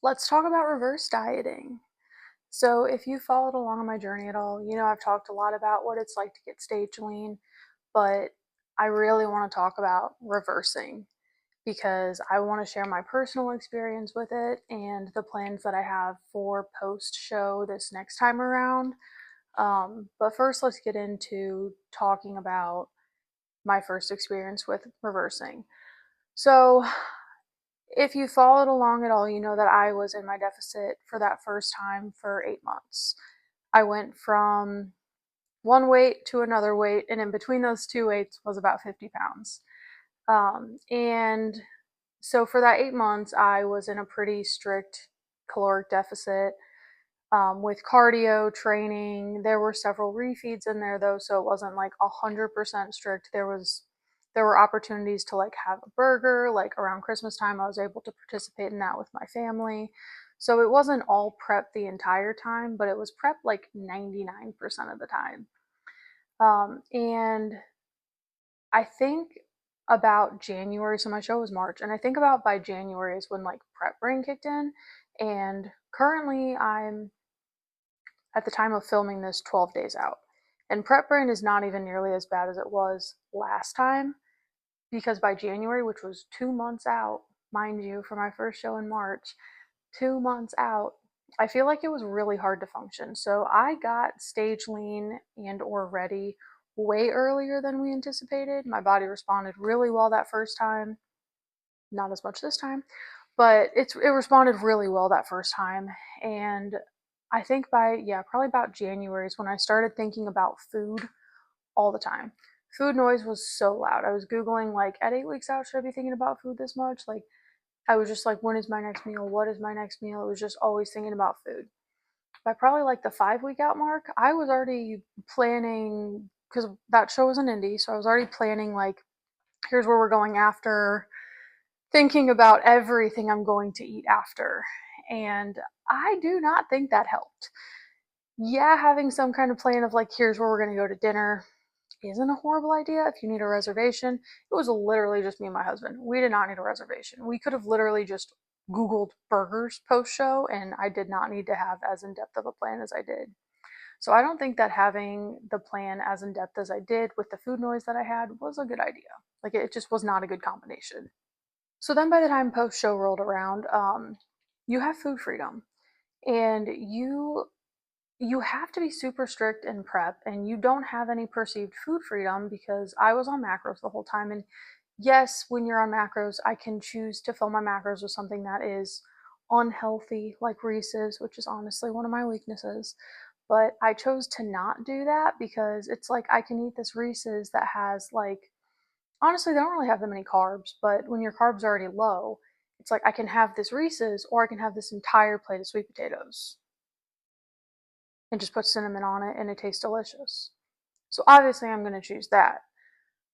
Let's talk about reverse dieting. So, if you followed along on my journey at all, I've talked a lot about what it's like to get stage lean, but I really want to talk about reversing because I want to share my personal experience with it and the plans that I have for post show this next time around. But first, let's get into talking about my first experience with reversing. So, if you followed along at all, you know that I was in my deficit for that first time for 8 months. I went from one weight to another weight, and in between those two weights was about 50 pounds. And so for that 8 months, I was in a pretty strict caloric deficit with cardio training. There were several refeeds in there though, so it wasn't like 100% strict. There were opportunities to like have a burger. Like around Christmas time, I was able to participate in that with my family. So it wasn't all prep the entire time, but it was prep like 99% of the time. And I think about January, so my show was March, and I think about by January is when like prep brain kicked in. And currently I'm at the time of filming this 12 days out. And prep brain is not even nearly as bad as it was last time because by January, which was 2 months out, mind you, for my first show in March, 2 months out, I feel like it was really hard to function. So I got stage lean and or ready way earlier than we anticipated. My body responded really well that first time, not as much this time, but it responded really well that first time. And I think probably about January is when I started thinking about food all the time. Food noise was so loud. I was Googling, like, at 8 weeks out, should I be thinking about food this much? Like, I was just like, when is my next meal? What is my next meal? It was just always thinking about food. By probably like the 5 week out mark, I was already planning, because that show was an indie, so I was already planning, like, here's where we're going after, thinking about everything I'm going to eat after. And I do not think that helped. Yeah, having some kind of plan of like, here's where we're going to go to dinner isn't a horrible idea if you need a reservation. It was literally just me and my husband. We did not need a reservation. We could have literally just Googled burgers post show, and I did not need to have as in depth of a plan as I did. So I don't think that having the plan as in depth as I did with the food noise that I had was a good idea. Like it just was not a good combination. So then by the time post show rolled around, you have food freedom and you have to be super strict in prep and you don't have any perceived food freedom because I was on macros the whole time. And yes, when you're on macros, I can choose to fill my macros with something that is unhealthy, like Reese's, which is honestly one of my weaknesses. But I chose to not do that because it's like I can eat this Reese's that has like, honestly, they don't really have that many carbs, but when your carbs are already low, it's like I can have this Reese's or I can have this entire plate of sweet potatoes and just put cinnamon on it and it tastes delicious. So obviously I'm going to choose that.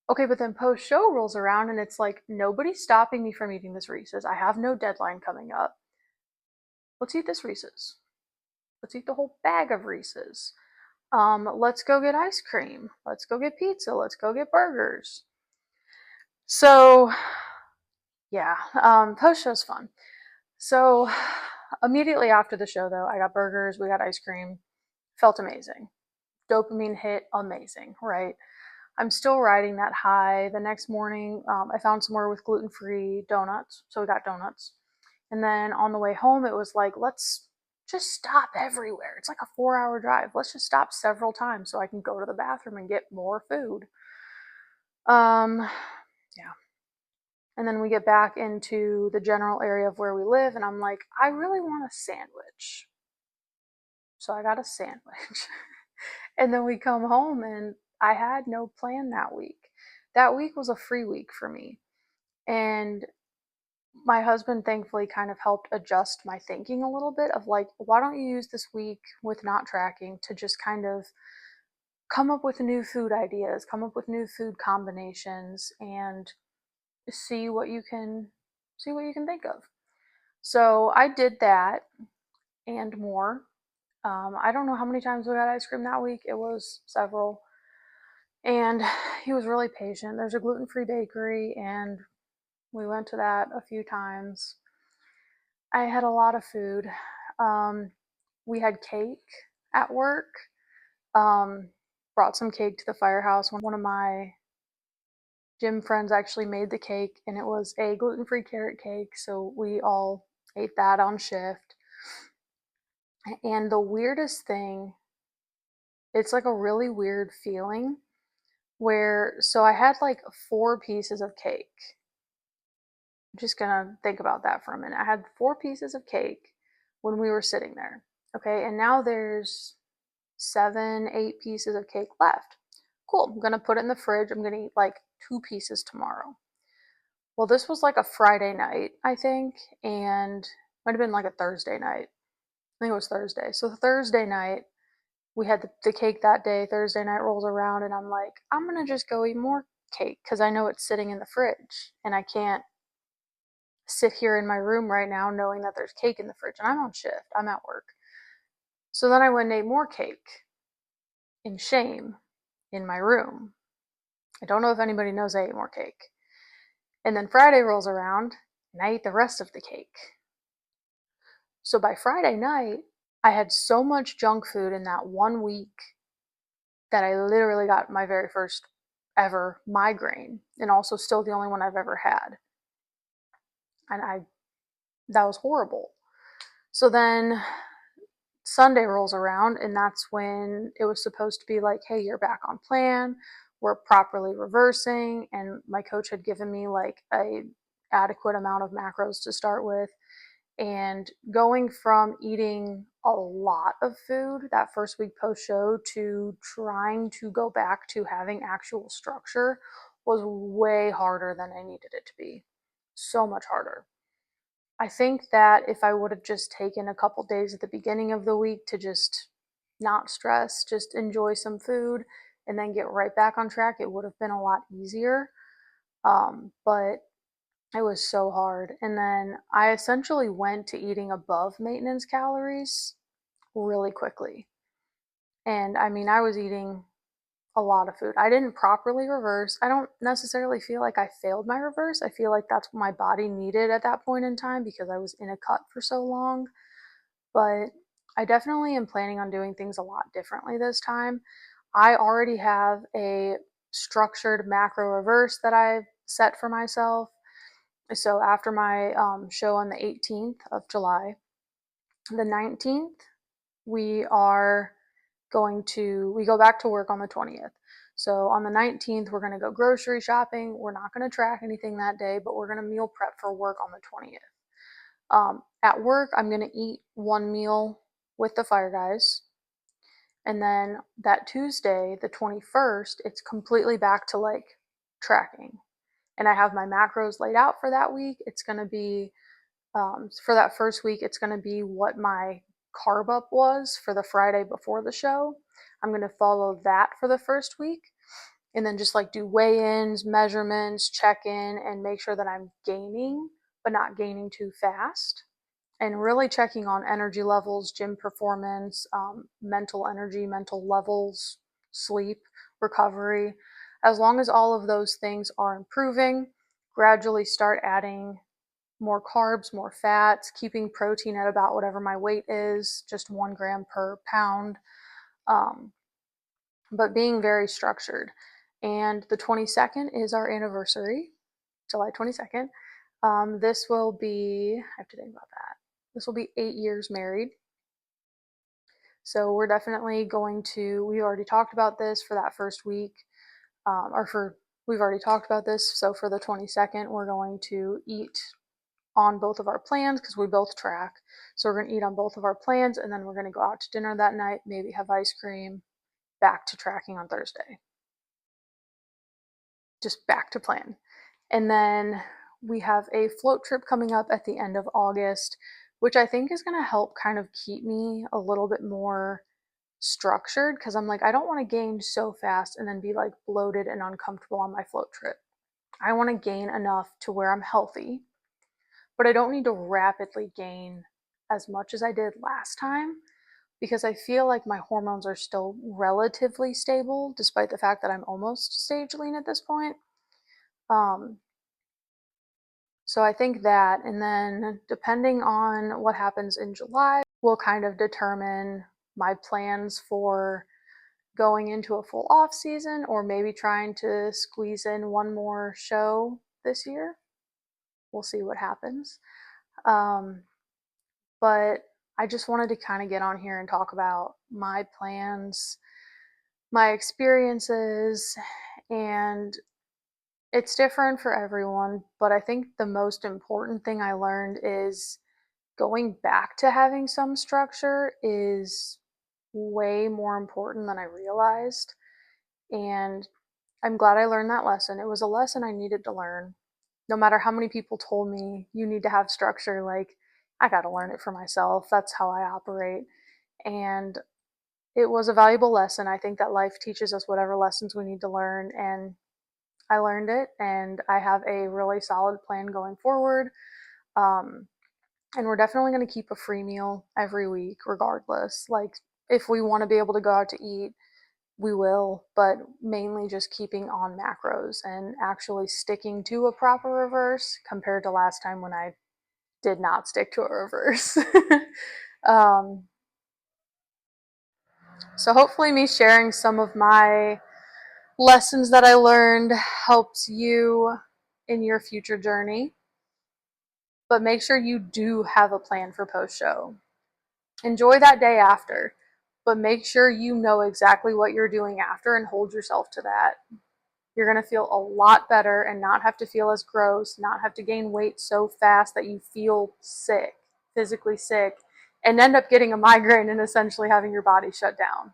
Okay, but then post show rolls around and it's like nobody's stopping me from eating this Reese's. I have no deadline coming up. Let's eat this Reese's. Let's eat the whole bag of Reese's. Let's go get ice cream. Let's go get pizza. Let's go get burgers. So yeah, post show's fun. So immediately after the show, though, I got burgers, we got ice cream, felt amazing. Dopamine hit amazing, right? I'm still riding that high. The next morning, I found somewhere with gluten free donuts, so we got donuts. And then on the way home, it was like, let's just stop everywhere. It's like a 4 hour drive. Let's just stop several times so I can go to the bathroom and get more food. Yeah. And then we get back into the general area of where we live, and I'm like, I really want a sandwich. So I got a sandwich. And then we come home, and I had no plan that week. That week was a free week for me. And my husband thankfully kind of helped adjust my thinking a little bit of like, why don't you use this week with not tracking to just kind of come up with new food ideas, come up with new food combinations, and see what you can think of. So I did that and more. I don't know how many times we got ice cream that week. It was several. And he was really patient. There's a gluten free bakery, and we went to that a few times. I had a lot of food. Um, we had cake at work. Um, Brought some cake to the firehouse. One of my gym friends actually made the cake, and it was a gluten-free carrot cake, so we all ate that on shift. And the weirdest thing, it's like a really weird feeling where, so I had like 4 pieces of cake. I'm just gonna think about that for a minute. I had 4 pieces of cake when we were sitting there. Okay, and now there's 7, 8 pieces of cake left. Cool. I'm gonna put it in the fridge. I'm gonna eat like 2 pieces tomorrow. Well, this was like a Friday night, I think, and might have been like a Thursday night. I think it was Thursday. So Thursday night, we had the cake that day. Thursday night rolls around, and I'm like, I'm gonna just go eat more cake because I know it's sitting in the fridge, and I can't sit here in my room right now knowing that there's cake in the fridge, and I'm on shift. I'm at work. So then I went and ate more cake in shame in my room. I don't know if anybody knows I ate more cake. And then Friday rolls around, and I ate the rest of the cake. So by Friday night, I had so much junk food in that one week that I literally got my very first ever migraine, and also still the only one I've ever had. And that was horrible. So then Sunday rolls around, and that's when it was supposed to be like, hey, you're back on plan. We're properly reversing. And my coach had given me like a adequate amount of macros to start with. And going from eating a lot of food that first week post show to trying to go back to having actual structure was way harder than I needed it to be. So much harder. I think that if I would have just taken a couple days at the beginning of the week to just not stress, just enjoy some food, and then get right back on track, it would have been a lot easier. But it was so hard. And then I essentially went to eating above maintenance calories really quickly. And I mean, I was eating a lot of food. I didn't properly reverse. I don't necessarily feel like I failed my reverse. I feel like that's what my body needed at that point in time because I was in a cut for so long. But I definitely am planning on doing things a lot differently this time. I already have a structured macro reverse that I've set for myself. So after my show on the 18th of July, the 19th, we are we go back to work on the 20th. So on the 19th, we're going to go grocery shopping. We're not going to track anything that day, but we're going to meal prep for work on the 20th. At work, I'm going to eat one meal with the fire guys. And then that Tuesday, the 21st, it's completely back to like tracking. And I have my macros laid out for that week. It's going to be, for that first week, it's going to be what my carb up was for the Friday before the show. I'm going to follow that for the first week and then just like do weigh-ins, measurements, check in, and make sure that I'm gaining, but not gaining too fast. And really checking on energy levels, gym performance, mental energy, mental levels, sleep, recovery. As long as all of those things are improving, gradually start adding more carbs, more fats, keeping protein at about whatever my weight is, just 1 gram per pound, um, but being very structured. And the 22nd is our anniversary, July 22nd. This will be, I have to think about that. This will be 8 years married. So we're definitely going to, we already talked about this for that first week, we've already talked about this. So for the 22nd, we're going to eat on both of our plans because we both track. So we're going to eat on both of our plans and then we're going to go out to dinner that night, maybe have ice cream, back to tracking on Thursday. Just back to plan. And then we have a float trip coming up at the end of August, which I think is going to help kind of keep me a little bit more structured because I'm like, I don't want to gain so fast and then be like bloated and uncomfortable on my float trip. I want to gain enough to where I'm healthy, but I don't need to rapidly gain as much as I did last time because I feel like my hormones are still relatively stable despite the fact that I'm almost stage lean at this point. Um, So I think that, and then depending on what happens in July, will kind of determine my plans for going into a full off season, or maybe trying to squeeze in one more show this year. We'll see what happens. Um, but I just wanted to kind of get on here and talk about my plans, my experiences, and it's different for everyone. But I think the most important thing I learned is going back to having some structure is way more important than I realized. And I'm glad I learned that lesson. It was a lesson I needed to learn. No matter how many people told me you need to have structure, like, I got to learn it for myself. That's how I operate. And it was a valuable lesson. I think that life teaches us whatever lessons we need to learn. And I learned it, and I have a really solid plan going forward. Um, and we're definitely going to keep a free meal every week, regardless. Like, if we want to be able to go out to eat, we will, but mainly just keeping on macros and actually sticking to a proper reverse compared to last time when I did not stick to a reverse. um, so hopefully me sharing some of my lessons that I learned helps you in your future journey. But make sure you do have a plan for post show. Enjoy that day after, but make sure you know exactly what you're doing after and hold yourself to that. You're going to feel a lot better and not have to feel as gross, not have to gain weight so fast that you feel sick, physically sick, and end up getting a migraine and essentially having your body shut down.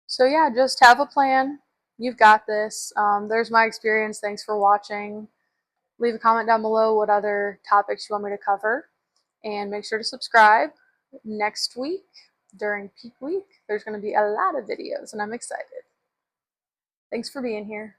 So yeah, just have a plan. You've got this. There's my experience. Thanks for watching. Leave a comment down below what other topics you want me to cover. And make sure to subscribe. Next week, during peak week, there's going to be a lot of videos, and I'm excited. Thanks for being here.